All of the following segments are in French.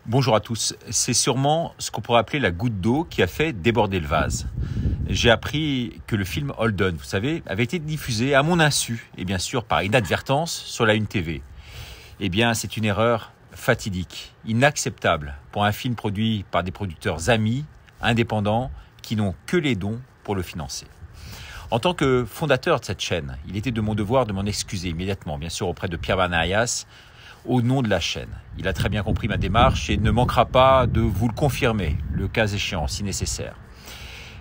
Bonjour à tous. C'est sûrement ce qu'on pourrait appeler la goutte d'eau qui a fait déborder le vase. J'ai appris que le film Holden, vous savez, avait été diffusé à mon insu et bien sûr par inadvertance sur la Une TV. Eh bien, c'est une erreur fatidique, inacceptable pour un film produit par des producteurs amis, indépendants, qui n'ont que les dons pour le financer. En tant que fondateur de cette chaîne, il était de mon devoir de m'en excuser immédiatement, bien sûr auprès de Pierre Banayas, au nom de la chaîne. Il a très bien compris ma démarche et ne manquera pas de vous le confirmer, le cas échéant, si nécessaire.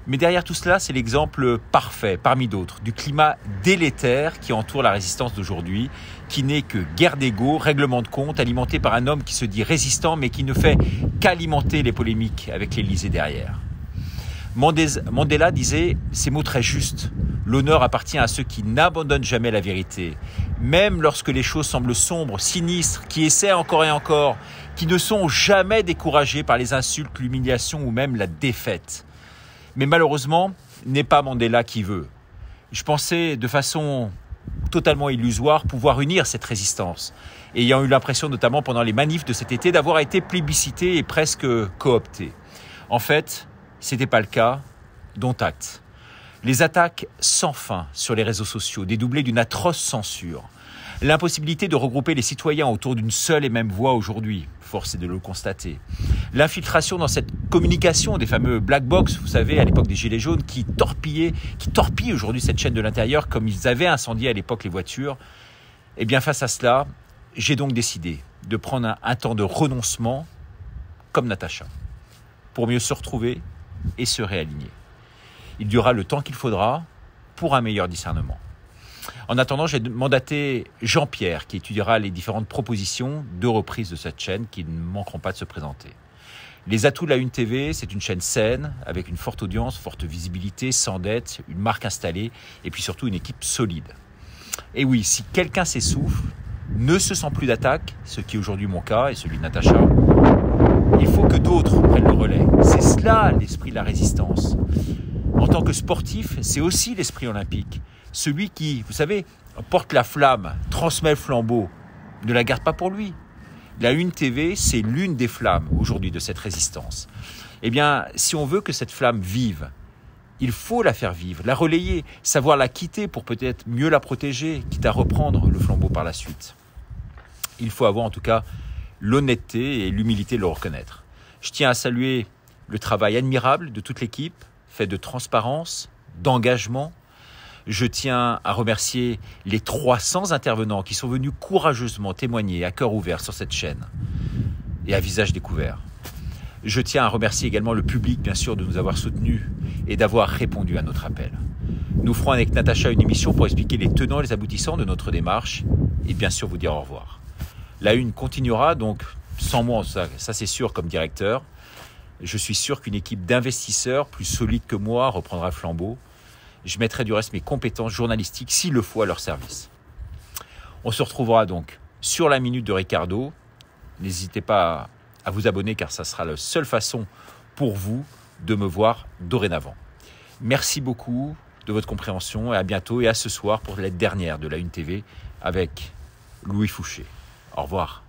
Mais derrière tout cela, c'est l'exemple parfait, parmi d'autres, du climat délétère qui entoure la résistance d'aujourd'hui, qui n'est que guerre d'ego, règlement de compte, alimenté par un homme qui se dit résistant, mais qui ne fait qu'alimenter les polémiques avec l'Élysée derrière. Mandela disait ces mots très justes. L'honneur appartient à ceux qui n'abandonnent jamais la vérité, même lorsque les choses semblent sombres, sinistres, qui essaient encore et encore, qui ne sont jamais découragés par les insultes, l'humiliation ou même la défaite. Mais malheureusement, n'est pas Mandela qui veut. Je pensais de façon totalement illusoire pouvoir unir cette résistance, ayant eu l'impression notamment pendant les manifs de cet été d'avoir été plébiscité et presque coopté. En fait, c'était pas le cas, dont acte. Les attaques sans fin sur les réseaux sociaux, dédoublées d'une atroce censure. L'impossibilité de regrouper les citoyens autour d'une seule et même voix aujourd'hui, force est de le constater. L'infiltration dans cette communication des fameux black box, vous savez, à l'époque des Gilets jaunes, qui torpillent aujourd'hui cette chaîne de l'intérieur comme ils avaient incendié à l'époque les voitures. Et bien face à cela, j'ai donc décidé de prendre un temps de renoncement comme Natacha, pour mieux se retrouver et se réaligner. Il durera le temps qu'il faudra pour un meilleur discernement. En attendant, j'ai mandaté Jean-Pierre qui étudiera les différentes propositions de reprise de cette chaîne qui ne manqueront pas de se présenter. Les atouts de la Une TV, c'est une chaîne saine, avec une forte audience, forte visibilité, sans dette, une marque installée et puis surtout une équipe solide. Et oui, si quelqu'un s'essouffle, ne se sent plus d'attaque, ce qui est aujourd'hui mon cas et celui de Natacha, il faut que d'autres prennent le relais. C'est cela l'esprit de la résistance. En tant que sportif, c'est aussi l'esprit olympique. Celui qui, vous savez, porte la flamme, transmet le flambeau, ne la garde pas pour lui. La Une TV, c'est l'une des flammes aujourd'hui de cette résistance. Eh bien, si on veut que cette flamme vive, il faut la faire vivre, la relayer, savoir la quitter pour peut-être mieux la protéger, quitte à reprendre le flambeau par la suite. Il faut avoir en tout cas l'honnêteté et l'humilité de le reconnaître. Je tiens à saluer le travail admirable de toute l'équipe, fait de transparence, d'engagement. Je tiens à remercier les 300 intervenants qui sont venus courageusement témoigner à cœur ouvert sur cette chaîne et à visage découvert. Je tiens à remercier également le public, bien sûr, de nous avoir soutenus et d'avoir répondu à notre appel. Nous ferons avec Natacha une émission pour expliquer les tenants et les aboutissants de notre démarche et bien sûr vous dire au revoir. La Une continuera donc sans moi, ça c'est sûr, comme directeur. Je suis sûr qu'une équipe d'investisseurs plus solide que moi reprendra le flambeau. Je mettrai du reste mes compétences journalistiques, s'il le faut, à leur service. On se retrouvera donc sur la Minute de Ricardo. N'hésitez pas à vous abonner car ça sera la seule façon pour vous de me voir dorénavant. Merci beaucoup de votre compréhension et à bientôt et à ce soir pour la dernière de la Une TV avec Louis Fouché. Au revoir.